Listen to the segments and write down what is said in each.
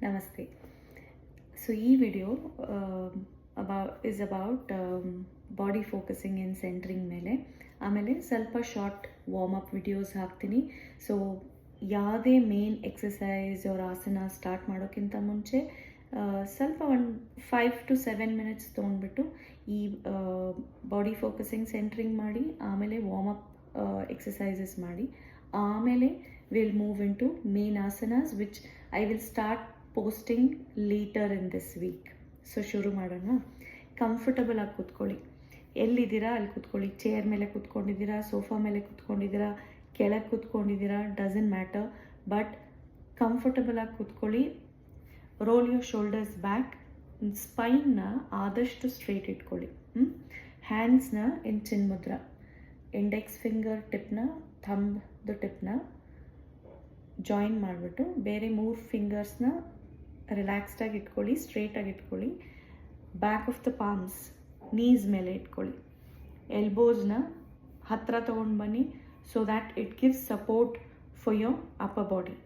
ನಮಸ್ತೆ. ಸೊ ಈ video about body focusing and centring ಮೇಲೆ. ಆಮೇಲೆ ಸ್ವಲ್ಪ ಶಾರ್ಟ್ ವಾರ್ಮ್ ಅಪ್ ವಿಡಿಯೋಸ್ ಹಾಕ್ತೀನಿ. ಸೊ ಯಾವುದೇ ಮೇನ್ ಎಕ್ಸಸೈಸ್ ಅವ್ರ ಆಸನ ಸ್ಟಾರ್ಟ್ ಮಾಡೋಕ್ಕಿಂತ ಮುಂಚೆ ಸ್ವಲ್ಪ ಒಂದು 5 to 7 ಮಿನಿಟ್ಸ್ ತೊಗೊಂಡ್ಬಿಟ್ಟು ಈ ಬಾಡಿ ಫೋಕಸಿಂಗ್ ಸೆಂಟ್ರಿಂಗ್ ಮಾಡಿ, ಆಮೇಲೆ ವಾರ್ಮ್ ಅಪ್ ಎಕ್ಸಸೈಸಸ್ ಮಾಡಿ, ಆಮೇಲೆ will move into main asanas which I will start posting later in this week. So ಶುರು ಮಾಡೋಣ. ಕಂಫರ್ಟಬಲ್ ಆಗಿ ಕೂತ್ಕೊಳ್ಳಿ. ಎಲ್ಲಿದ್ದೀರಾ ಅಲ್ಲಿ ಕೂತ್ಕೊಳ್ಳಿ. ಚೇರ್ ಮೇಲೆ ಕೂತ್ಕೊಂಡಿದ್ದೀರಾ, ಸೋಫಾ ಮೇಲೆ ಕೂತ್ಕೊಂಡಿದ್ದೀರಾ, ಕೆಳಗೆ ಕೂತ್ಕೊಂಡಿದ್ದೀರಾ, ಡಸಂಟ್ ಮ್ಯಾಟರ್, ಬಟ್ ಕಂಫರ್ಟಬಲ್ ಆಗಿ ಕೂತ್ಕೊಳ್ಳಿ. Roll your shoulders back. ಸ್ಪೈನ್ನ ಆದಷ್ಟು ಸ್ಟ್ರೇಟ್ ಇಟ್ಕೊಳ್ಳಿ. ಹ್ಯಾಂಡ್ಸ್ನ in chin mudra. Index finger ಟಿಪ್ನ ಥಂಬ್ದು ಟಿಪ್ನ ಜಾಯಿನ್ ಮಾಡಿಬಿಟ್ಟು ಬೇರೆ 3 ಫಿಂಗರ್ಸ್ನ ರಿಲ್ಯಾಕ್ಸ್ಡಾಗಿ ಇಟ್ಕೊಳ್ಳಿ, ಸ್ಟ್ರೇಟಾಗಿ ಇಟ್ಕೊಳ್ಳಿ. Back of the palms knees ಮೇಲೆ ಇಟ್ಕೊಳ್ಳಿ. ಎಲ್ಬೋಸ್ನ ಹತ್ತಿರ ತೊಗೊಂಡು ಬನ್ನಿ, so that it gives support for your upper body.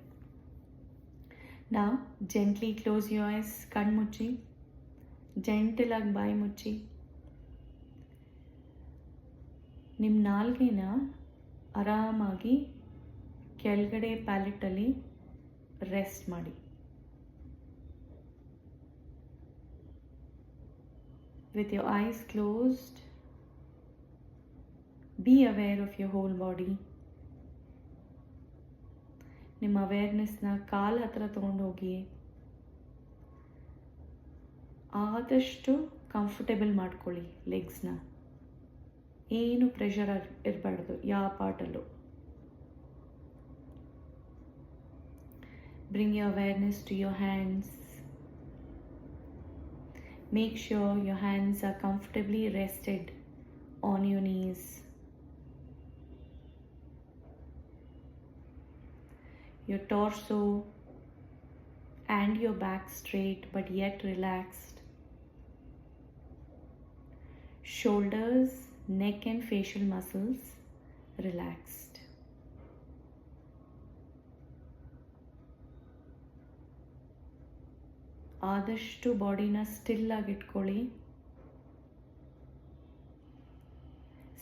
ನಾವು ಜೆಂಟ್ಲಿ ಕ್ಲೋಸ್ ಯೋರ್ ಐಸ್. ಕಣ್ಣು ಮುಚ್ಚಿ, ಜೆಂಟಲಾಗಿ ಬಾಯಿ ಮುಚ್ಚಿ. ನಿಮ್ಮ ನಾಲ್ಗೆನ ಆರಾಮಾಗಿ ಕೆಳಗಡೆ ಪ್ಯಾಲೆಟಲ್ಲಿ ರೆಸ್ಟ್ ಮಾಡಿ. With your eyes closed, be aware of your whole body. ನಿಮ್ಮ ಅವೇರ್ನೆಸ್ನ ಕಾಲು ಹತ್ರ ತೊಗೊಂಡು ಹೋಗಿ ಆದಷ್ಟು ಕಂಫರ್ಟೇಬಲ್ ಮಾಡ್ಕೊಳ್ಳಿ. ಲೆಗ್ಸ್ನ ಏನು ಪ್ರೆಷರ್ ಇರಬಾರ್ದು ಯಾವ ಪಾರ್ಟಲ್ಲೂ. Bring your awareness to your hands. Make sure your hands are comfortably rested on your knees. Your torso and your back straight but yet relaxed. Shoulders, neck and facial muscles relaxed. ಆದಷ್ಟು ಬಾಡಿನ still ಆಗಿ ಇಟ್ಕೊಳ್ಳಿ.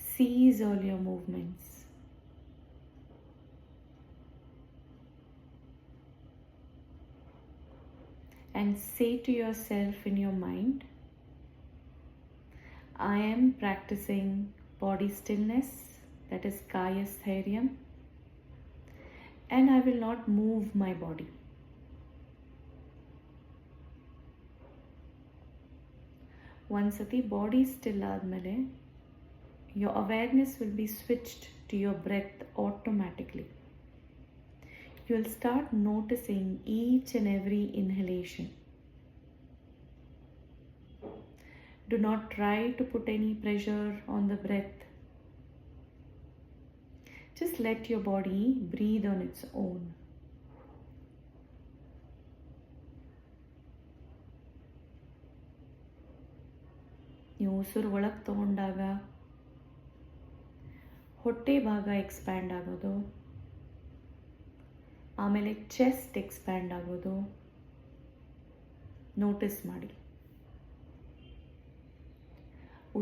Cease all your movements. And say to yourself in your mind, I am practicing body stillness, that is Kaya Sthiryam, and I will not move my body. ಒಂದ್ಸತಿ body still ಆದಮೇಲೆ your awareness will be switched to your breath automatically. You will start noticing each and every inhalation. Do not try to put any pressure on the breath. Just let your body breathe on its own. ನೀವು ಉಸಿರು ಒಳಗೆ ತಗೊಂಡಾಗ ಹೊಟ್ಟೆ ಭಾಗ expand ಆಗೋದು, ಆಮೇಲೆ chest expand ಆಗೋದು notice ಮಾಡಿ.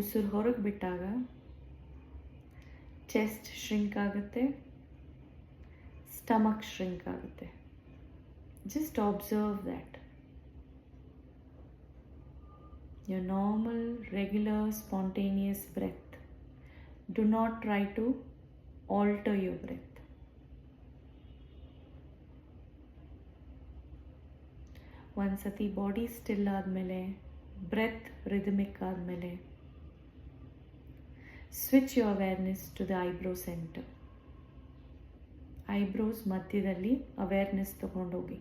ಉಸಿರು ಹೊರಗೆ ಬಿಟ್ಟಾಗ ಚೆಸ್ಟ್ ಶ್ರಿಂಕ್ ಆಗುತ್ತೆ, ಸ್ಟಮಕ್ ಶ್ರಿಂಕ್ ಆಗುತ್ತೆ. Just observe that. Your normal, regular, spontaneous breath. Do not try to alter your breath. ಒಂದ್ಸತಿ ಬಾಡಿ ಸ್ಟಿಲ್ ಆದಮೇಲೆ, ಬ್ರೆತ್ ರಿದಮಿಕ್ ಆದಮೇಲೆ, switch your awareness to the eyebrow centre. Eyebrows ಮಧ್ಯದಲ್ಲಿ awareness ತಗೊಂಡೋಗಿ.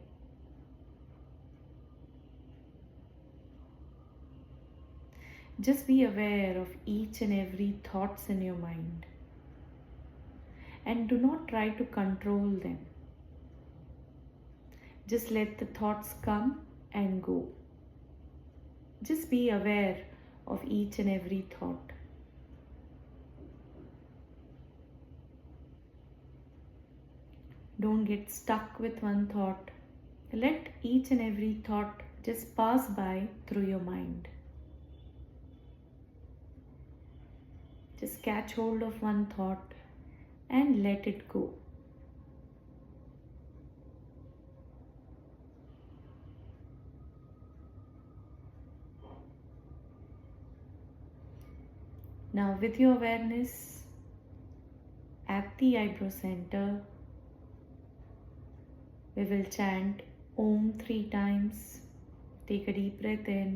Just be aware of each and every thoughts in your mind, and do not try to control them. Just let the thoughts come and go. Just be aware of each and every thought. Don't get stuck with one thought. Let each and every thought just pass by through your mind. Just catch hold of one thought and let it go. Now with your awareness at the eyebrow center, we will chant Om 3 times. Take a deep breath in.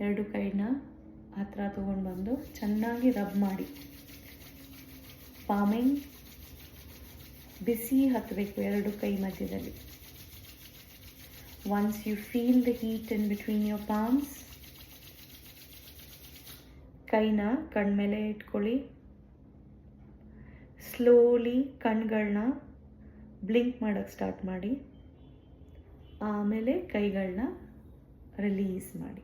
ಎರಡು ಕೈನ ಹತ್ರ ತಗೊಂಡು ಬಂದು ಚೆನ್ನಾಗಿ rub ಮಾಡಿ. ಪಾಮಿಂಗ್ ಬಿಸಿ ಹತ್ತಬೇಕು ಎರಡು ಕೈ ಮಧ್ಯದಲ್ಲಿ. Once you feel the heat in between your palms, ಕೈನ ಕಣ್ಮೇಲೆ ಇಟ್ಕೊಳ್ಳಿ. ಸ್ಲೋಲಿ ಕಣ್ಗಳನ್ನ ಬ್ಲಿಂಕ್ ಮಾಡೋಕ್ಕೆ ಸ್ಟಾರ್ಟ್ ಮಾಡಿ. ಆಮೇಲೆ ಕೈಗಳನ್ನ ರಿಲೀಸ್ ಮಾಡಿ.